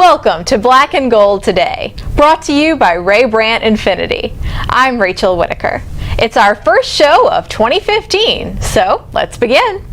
Welcome to Black and Gold Today, brought to you by Ray Brandt Infinity. I'm Rachel Whittaker. It's our first show of 2015, so let's begin.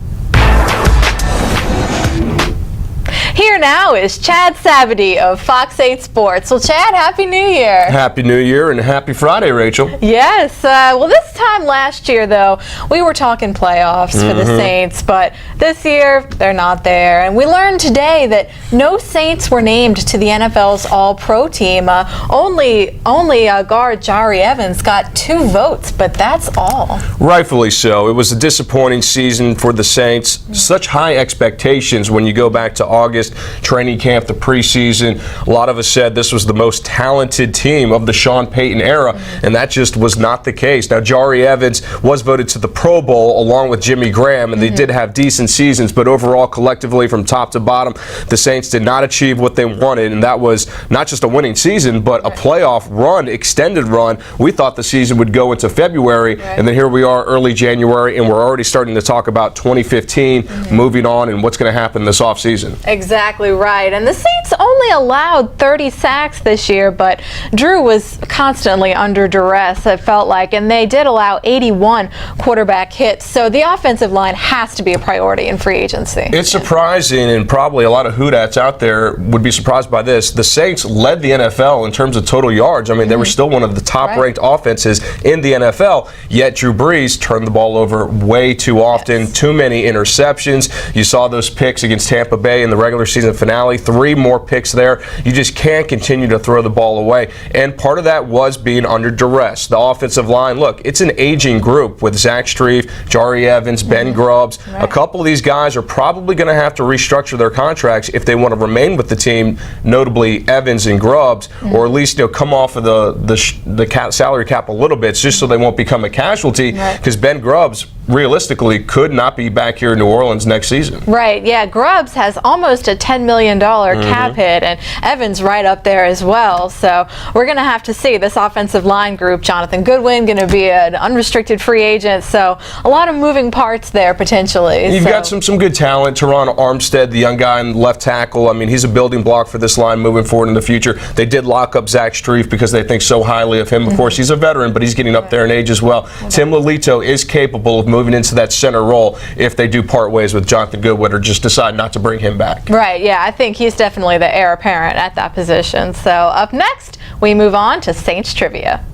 Here now is Chad Sabadie of Fox 8 Sports. Well, Chad, Happy New Year. Happy New Year and happy Friday, Rachel. Yes. Well, this time last year, though, we were talking playoffs for the Saints, but this year, they're not there. And we learned today that no Saints were named to the NFL's All-Pro team. Only guard Jari Evans got 2 votes, but that's all. Rightfully so. It was a disappointing season for the Saints. Such high expectations when you go back to August. Training camp, the preseason. A lot of us said this was the most talented team of the Sean Payton era, and that just was not the case. Now, Jari Evans was voted to the Pro Bowl along with Jimmy Graham, and they did have decent seasons, but overall, collectively, from top to bottom, the Saints did not achieve what they wanted, and that was not just a winning season, but a playoff run, extended run. We thought the season would go into February, and then here we are early January, and we're already starting to talk about 2015, moving on, and what's going to happen this offseason. Exactly right. And the Saints only allowed 30 sacks this year, but Drew was constantly under duress, it felt like, and they did allow 81 quarterback hits. So the offensive line has to be a priority in free agency. It's surprising, and probably a lot of Hoodats out there would be surprised by this. The Saints led the NFL in terms of total yards. I mean, they were still one of the top-ranked offenses in the NFL, yet Drew Brees turned the ball over way too often, too many interceptions. You saw those picks against Tampa Bay in the regular season finale, 3 more picks there. You just can't continue to throw the ball away, and part of that was being under duress. The offensive line, look, it's an aging group with Zach Strief, Jari Evans, Ben Grubbs. A couple of these guys are probably going to have to restructure their contracts if they want to remain with the team, notably Evans and Grubbs, or at least come off of the salary cap a little bit, just so they won't become a casualty, because Ben Grubbs realistically could not be back here in New Orleans next season. Right, yeah, Grubbs has almost a $10 million cap hit, and Evans right up there as well. So we're going to have to see this offensive line group. Jonathan Goodwin going to be an unrestricted free agent, so a lot of moving parts there potentially. You've got some good talent. Teron Armstead, the young guy in left tackle, I mean, he's a building block for this line moving forward in the future. They did lock up Zach Strief because they think so highly of him. Of course, he's a veteran, but he's getting up there in age as well. Tim Lolito is capable of moving into that center role if they do part ways with Jonathan Goodwin or just decide not to bring him back. Right, yeah, I think he's definitely the heir apparent at that position. So up next, we move on to Saints Trivia.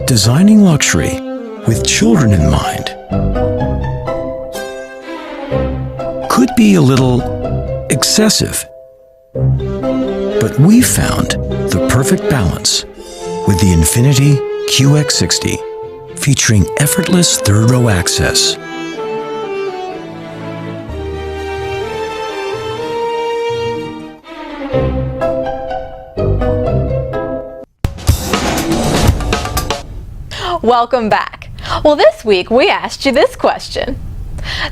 Designing luxury with children in mind could be a little excessive, but we found the perfect balance with the Infiniti QX60, featuring effortless third-row access. Welcome back. Well, this week we asked you this question.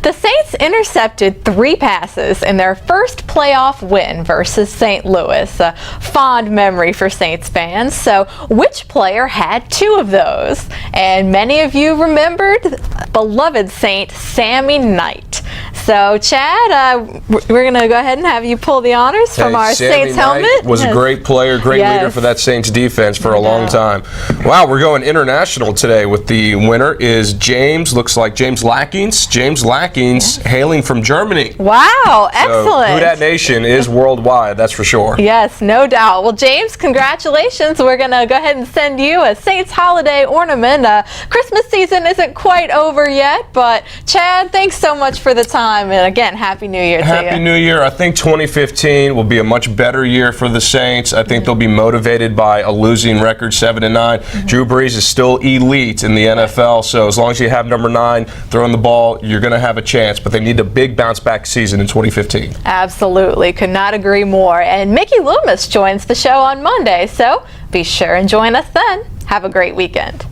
The Saints intercepted 3 passes in their first playoff win versus St. Louis. A fond memory for Saints fans. So which player had 2 of those? And many of you remembered beloved Saint Sammy Knight. So, Chad, we're going to go ahead and have you pull the honors from our Saints helmet. Sammy Knight was a great player, great leader for that Saints defense for a long time. Wow, we're going international today with the winner is James, looks like James Lackings. James Lackings, hailing from Germany. Wow, excellent. So, Houdat Nation is worldwide, that's for sure. Yes, no doubt. Well, James, congratulations. We're going to go ahead and send you a Saints holiday ornament. Christmas season isn't quite over yet, but Chad, thanks so much for the time. And again, Happy New Year to you. Happy New Year. I think 2015 will be a much better year for the Saints. I think they'll be motivated by a losing record, 7-9. Drew Brees is still elite in the NFL, so as long as you have number 9 throwing the ball, you're going to have a chance. But they need a big bounce-back season in 2015. Absolutely. Could not agree more. And Mickey Loomis joins the show on Monday, so be sure and join us then. Have a great weekend.